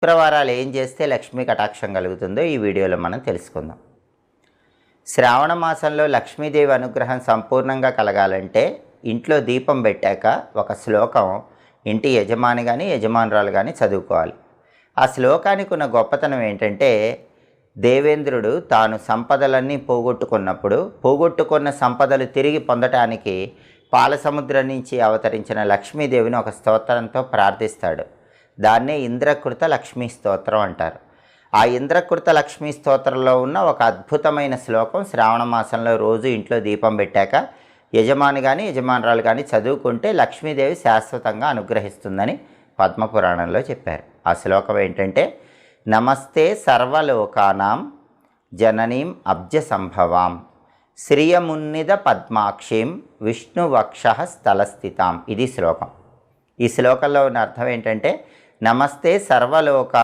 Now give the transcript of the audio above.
శుక్రవారాలు ఏం చేస్తే లక్ష్మీ కటాక్షం కలుగుతుందో ఈ వీడియోలో మనం తెలుసుకుందాం. శ్రావణ మాసంలో లక్ష్మీదేవి అనుగ్రహం సంపూర్ణంగా కలగాలంటే ఇంట్లో దీపం పెట్టాక ఒక శ్లోకం ఇంటి యజమాని కానీ యజమానురాలు కానీ చదువుకోవాలి. ఆ శ్లోకానికి ఉన్న గొప్పతనం ఏంటంటే, దేవేంద్రుడు తాను సంపదలన్నీ పోగొట్టుకున్న సంపదలు తిరిగి పొందటానికి పాలసముద్రం నుంచి అవతరించిన లక్ష్మీదేవిని ఒక స్తోత్రంతో ప్రార్థిస్తాడు. దాన్నే ఇంద్రకృత లక్ష్మీ స్తోత్రం అంటారు. ఆ ఇంద్రకృత లక్ష్మీ స్తోత్రంలో ఉన్న ఒక అద్భుతమైన శ్లోకం శ్రావణ మాసంలో రోజు ఇంట్లో దీపం పెట్టాక యజమాని కానీ యజమానురాలు కానీ చదువుకుంటే లక్ష్మీదేవి శాశ్వతంగా అనుగ్రహిస్తుందని పద్మపురాణంలో చెప్పారు. ఆ శ్లోకం ఏంటంటే, నమస్తే సర్వలోకానాం జననీం అబ్జ సంభవాం శ్రియమున్నిద పద్మాక్షీం విష్ణువక్ష స్థలస్థితాం. ఇది శ్లోకం. ఈ శ్లోకంలో ఉన్న అర్థం ఏంటంటే, నమస్తే సర్వలోక